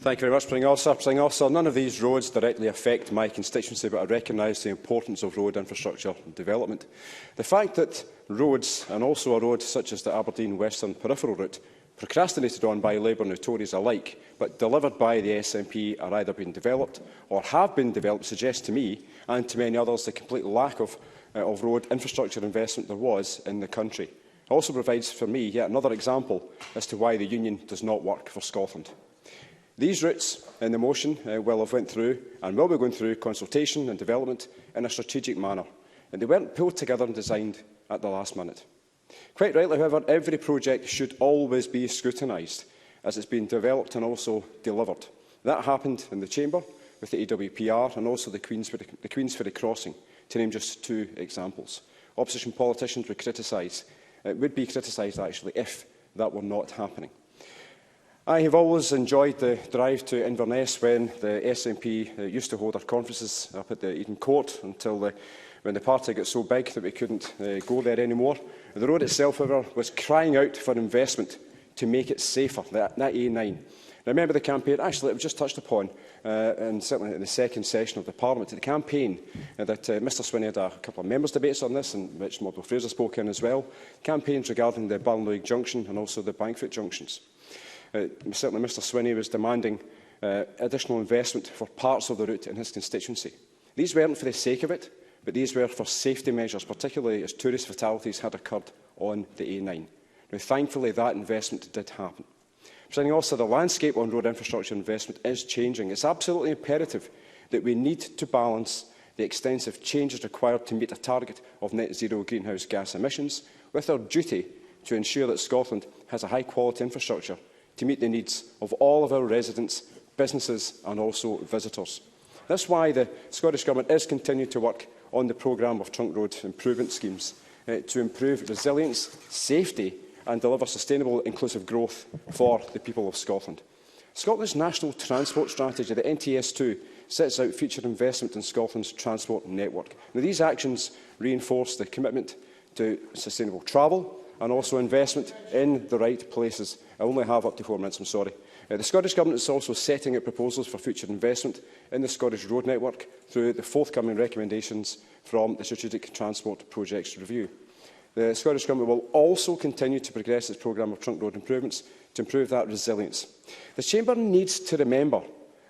Thank you very much, Presiding Officer. None of these roads directly affect my constituency, but I recognise the importance of road infrastructure development. The fact that roads, and also a road such as the Aberdeen Western Peripheral Route, procrastinated on by Labour and the Tories alike, but delivered by the SNP, are either being developed or have been developed, suggests to me and to many others the complete lack of road infrastructure investment there was in the country. It also provides for me yet another example as to why the Union does not work for Scotland. These routes in the motion will have went through and will be going through consultation and development in a strategic manner, and they weren't pulled together and designed at the last minute. Quite rightly, however, every project should always be scrutinised as it's been developed and also delivered. That happened in the Chamber with the AWPR and also the Queensferry Crossing, to name just two examples. Opposition politicians would be criticised actually if that were not happening. I have always enjoyed the drive to Inverness when the SNP used to hold our conferences up at the Eden Court until when the party got so big that we couldn't go there anymore. The road itself, however, was crying out for investment to make it safer, that A9. Now, I remember the campaign, actually it was just touched upon, and certainly in the second session of the Parliament, the campaign that Mr Swinney had a couple of members' debates on this, and which Mordell Fraser spoke in as well, campaigns regarding the Ballinloig Junction and also the Bankfoot junctions. Certainly Mr Swinney was demanding additional investment for parts of the route in his constituency. These weren't for the sake of it, but these were for safety measures, particularly as tourist fatalities had occurred on the A9. Now, thankfully, that investment did happen. Presiding Officer, the landscape on road infrastructure investment is changing. It's absolutely imperative that we need to balance the extensive changes required to meet a target of net zero greenhouse gas emissions with our duty to ensure that Scotland has a high-quality infrastructure to meet the needs of all of our residents, businesses and also visitors. That's why the Scottish Government is continuing to work on the programme of trunk road improvement schemes to improve resilience, safety and deliver sustainable, inclusive growth for the people of Scotland. Scotland's National Transport Strategy, the NTS2, sets out future investment in Scotland's transport network. Now, these actions reinforce the commitment to sustainable travel and also investment in the right places. I only have up to 4 minutes, I'm sorry. The Scottish Government is also setting out proposals for future investment in the Scottish road network through the forthcoming recommendations from the Strategic Transport Projects Review. The Scottish Government will also continue to progress its programme of trunk road improvements to improve that resilience. The Chamber needs to remember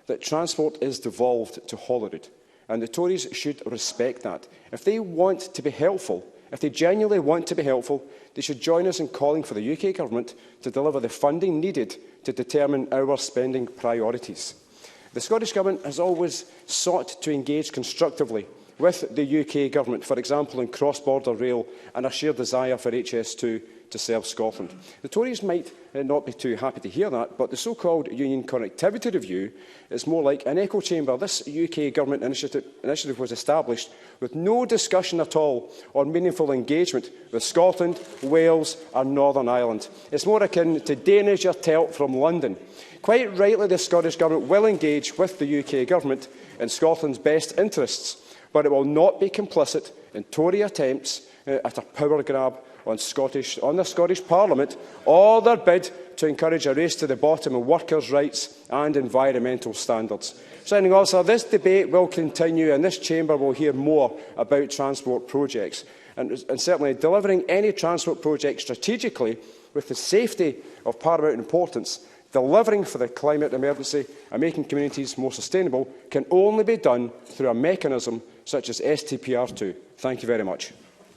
that transport is devolved to Holyrood, and the Tories should respect that. If they want to be helpful, if they genuinely want to be helpful, they should join us in calling for the UK Government to deliver the funding needed to determine our spending priorities. The Scottish Government has always sought to engage constructively with the UK Government, for example in cross-border rail and a shared desire for HS2 to serve Scotland. The Tories might not be too happy to hear that, but the so-called Union Connectivity Review is more like an echo chamber. This UK Government initiative was established with no discussion at all on meaningful engagement with Scotland, Wales and Northern Ireland. It's more akin to Danish Telt from London. Quite rightly, the Scottish Government will engage with the UK Government in Scotland's best interests, but it will not be complicit in Tory attempts at a power grab on the Scottish Parliament or their bid to encourage a race to the bottom on workers' rights and environmental standards. Presiding Officer, this debate will continue and this Chamber will hear more about transport projects. And certainly delivering any transport project strategically with the safety of paramount importance, delivering for the climate emergency and making communities more sustainable can only be done through a mechanism such as STPR2. Thank you very much.